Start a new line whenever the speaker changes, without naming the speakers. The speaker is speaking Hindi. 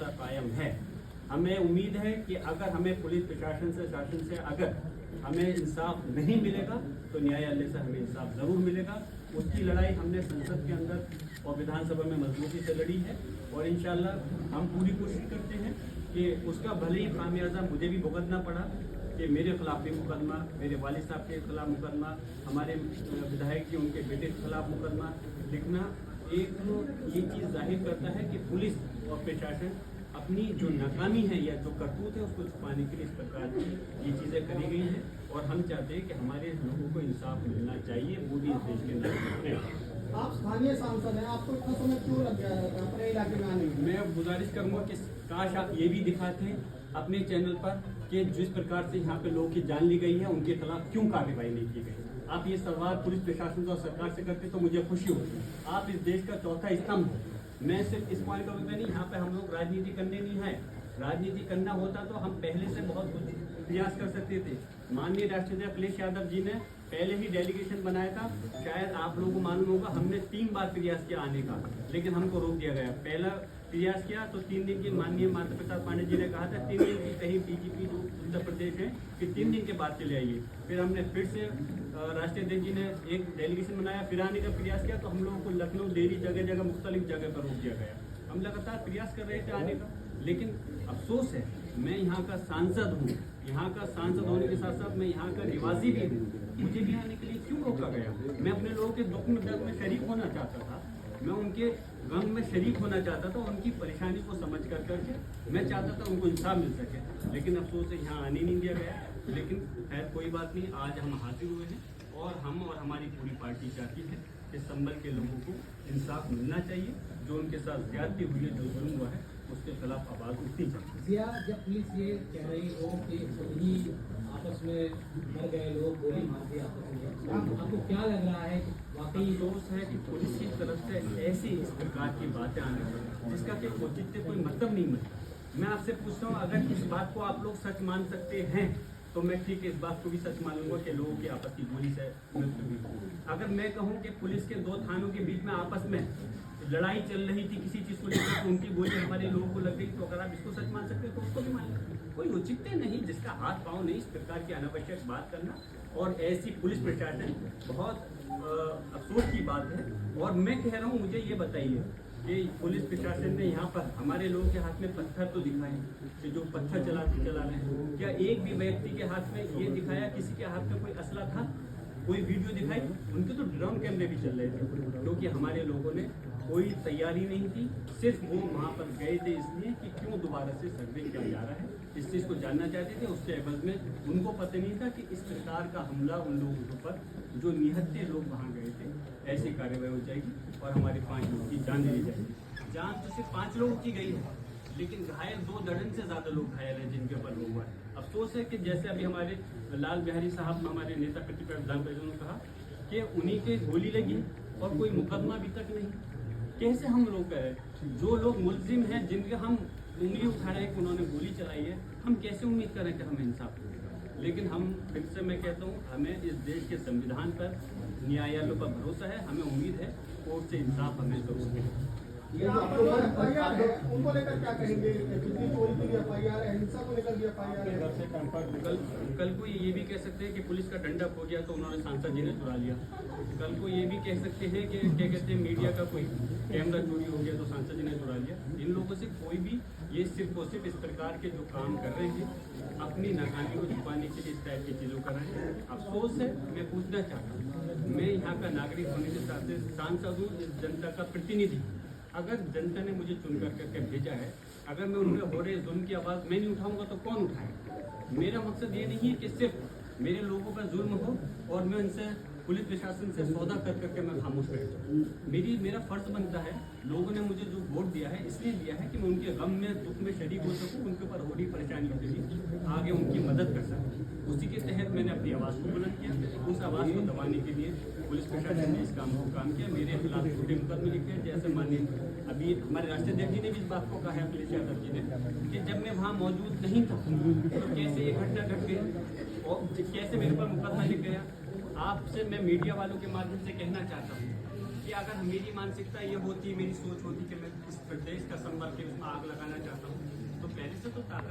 भरोसा कायम है। हमें उम्मीद है कि अगर हमें पुलिस प्रशासन से शासन से अगर हमें इंसाफ नहीं मिलेगा तो न्यायालय से हमें इंसाफ जरूर मिलेगा। उसकी लड़ाई हमने संसद के अंदर और विधानसभा में मजबूती से लड़ी है और इंशाल्लाह हम पूरी कोशिश करते हैं कि उसका भले ही खामियाजा मुझे भी भुगतना पड़ा कि मेरे खिलाफ भी मुकदमा, मेरे वालिद साहब के खिलाफ मुकदमा, हमारे विधायक जी उनके बेटे के खिलाफ मुकदमा लिखना एक ये चीज़ जाहिर करता है कि पुलिस और प्रशासन अपनी जो नाकामी है या जो करतूत है उसको छुपाने के लिए इस प्रकार की ये चीज़ें करी गई हैं और हम चाहते हैं कि हमारे लोगों को इंसाफ मिलना चाहिए, वो भी इस देश के अंदर।
आप स्थानीय सांसद हैं, आपको इतना समय क्यों लग गया अपने इलाके में आने में?
मैं गुजारिश करूंगा कि काश आप ये भी दिखाते अपने चैनल पर कि जिस प्रकार से यहाँ पे लोगों की जान ली गई है उनके खिलाफ क्यों कार्रवाई नहीं की गई। आप ये सवाल पुलिस प्रशासन और सरकार से करते तो मुझे खुशी होती। आप इस देश का चौथा स्तंभ हो। मैं सिर्फ इस पॉइंट ऑफ व्यू नहीं, यहाँ पे हम लोग राजनीति करने नहीं है। राजनीति करना होता तो हम पहले से बहुत कुछ प्रयास कर सकते थे। माननीय राष्ट्रीय अखिलेश यादव जी ने पहले ही डेलीगेशन बनाया था। शायद आप लोगों को मालूम होगा, हमने 3 बार प्रयास किया आने का, लेकिन हमको रोक दिया गया। पहला प्रयास किया तो 3 दिन की माननीय माता प्रसाद पांडे जी ने कहा था 3 दिन की कहीं डीजीपी जो उत्तर प्रदेश है कि 3 दिन के बाद चले आइए। फिर हमने फिर से राष्ट्रीय अध्यक्ष जी ने एक डेलीगेशन बनाया, फिर आने का प्रयास किया तो हम लोगों को लखनऊ, दिल्ली, जगह जगह मुख्तलिफ जगह पर रोक दिया गया। हम लगातार प्रयास कर रहे थे आने का, लेकिन अफसोस है मैं यहाँ का सांसद हूँ। यहाँ का सांसद होने के साथ साथ मैं यहाँ का निवासी भी हूँ। मुझे भी आने के लिए क्यों रोका गया? मैं अपने लोगों के दुख में दर्द में शरीक होना चाहता था, मैं उनके गम में शरीक होना चाहता था, उनकी परेशानी को समझ कर करके मैं चाहता था उनको इंसाफ मिल सके, लेकिन अफसोस है यहाँ आने नहीं दिया गया। लेकिन खैर कोई बात नहीं, आज हम हाजिर हुए हैं और हम और हमारी पूरी पार्टी चाहती है कि संभल के लोगों को इंसाफ मिलना चाहिए। जो उनके साथ ज्यादती हुई है, जो जुल्म हुआ है, उसके खिलाफ आवाज़ उठनी चाहिए।
जब पुलिस ये कह रही हो कि ही आपस में मर गए लोग, गोली मार दी आपस में, आपको क्या लग रहा है कि वाकई
दोष है कि पुलिस की तरफ से ऐसी इस प्रकार की बातें आने पर जिसका कि औचित्य कोई मतलब नहीं मिलता। मैं आपसे पूछता हूँ, अगर इस बात को आप लोग सच मान सकते हैं तो मैं ठीक है इस बात को भी सच मानूंगा कि लोगों की आपस की गोली से मृत्यु हुई। अगर मैं कहूँ कि पुलिस के 2 थानों के बीच में आपस में लड़ाई चल रही थी किसी चीज़ को लेकर, तो उनकी गोली हमारे लोगों को लग गई, तो अगर आप इसको सच मान सकते हैं तो उसको भी मान लें। कोई औचित्य नहीं, जिसका हाथ पाँव नहीं, इस प्रकार की अनावश्यक बात करना और ऐसी पुलिस प्रशासन बहुत अफसोस की बात है। और मैं कह रहा हूँ, मुझे ये बताइए कि पुलिस प्रशासन ने यहाँ पर हमारे लोगों के हाथ में पत्थर तो दिखाए कि जो पत्थर चला रहे हैं, क्या एक भी व्यक्ति के हाथ में ये दिखाया किसी के हाथ में कोई असला था? कोई वीडियो दिखाई? उनके तो ड्रोन कैमरे भी चल रहे थे, क्योंकि हमारे लोगों ने कोई तैयारी नहीं थी। सिर्फ वो वहाँ पर गए थे इसलिए कि क्यों दोबारा से सर्वे किया जा रहा है, इस चीज़ को जानना चाहते थे। उसके एवज में उनको पता नहीं था कि इस प्रकार का हमला उन लोगों के ऊपर, जो निहत्थे लोग वहाँ गए थे, ऐसी कार्रवाई हो जाएगी और हमारे 5 लोगों की जान ली जाएगी। जान तो सिर्फ 5 लोगों की गई है, लेकिन घायल 2 दर्जन से ज़्यादा लोग घायल हैं जिनके ऊपर हुआ है। अफसोस है कि जैसे अभी हमारे लाल बिहारी साहब, हमारे नेता प्रतिपक्ष विधान परिषद ने कहा कि उन्हीं के गोली लगी और कोई मुकदमा अभी तक नहीं। कैसे हम लोग करें? जो लोग मुलजिम हैं, जिनके हम उंगली उठा रहे हैं कि उन्होंने गोली चलाई है, हम कैसे उम्मीद करें कि हमें इंसाफ मिलेगा? लेकिन हम फिर से मैं कहता हूँ, हमें इस देश के संविधान पर, न्यायालयों पर भरोसा है, हमें उम्मीद है कोर्ट से इंसाफ हमें जरूर मिलेगा।
उनको लेकर क्या कहेंगे? चोरी की एफआईआर है, हिंसा को लेकर भी एफआईआर है।
कल को ये भी कह सकते हैं कि पुलिस का डंडा खो गया तो उन्होंने सांसद जी ने चुरा लिया। कल को ये भी कह सकते हैं कि क्या कहते हैं, मीडिया का कोई कैमरा चोरी हो गया तो सांसद जी ने चुरा लिया। इन लोगों से कोई भी ये सिर्फ और सिर्फ इस प्रकार के जो काम कर रहे हैं, अपनी नाकामी को छुपाने के लिए इस टाइप की चीज़ों कर रहे हैं। अफसोस है, मैं पूछना चाहता हूँ, मैं यहाँ का नागरिक होने के साथ सांसद हूँ, इस जनता का प्रतिनिधि। अगर जनता ने मुझे चुन करके भेजा है, अगर मैं उनमें हो रहे जुल्म की आवाज़ मैं नहीं उठाऊंगा तो कौन उठाएगा? मेरा मकसद ये नहीं है कि सिर्फ मेरे लोगों पर जुल्म हो और मैं उनसे पुलिस प्रशासन से सौदा कर करके मैं खामोश बैठ जाऊँ। मेरा फर्ज बनता है, लोगों ने मुझे जो वोट दिया है इसलिए दिया है कि मैं उनके गम में, दुख में शरीक हो सकूँ, उनके ऊपर हो रही परेशानियों के लिए आगे उनकी मदद कर सकूँ। उसी के तहत मैंने अपनी आवाज़ को बुलंद किया। उस आवाज़ को दबाने के लिए पुलिस प्रशासन ने इस काम किया। मेरे खिलाफ छोटे मुकदमे लिखे हैं, जैसे माननीय अभी हमारे राष्ट्रीय अध्यक्ष जी ने भी इस बात को कहा है, अखिलेश यादव जी ने, कि जब मैं वहाँ मौजूद नहीं था तो कैसे ये घटना घट गई और कैसे मेरे पर मुकदमा लिख गया। आपसे मैं मीडिया वालों के माध्यम से कहना चाहता हूँ कि अगर मेरी मानसिकता ये होती, मेरी सोच होती कि मैं इस प्रदेश का संभल के उसमें आग लगाना चाहता हूँ, तो ताकत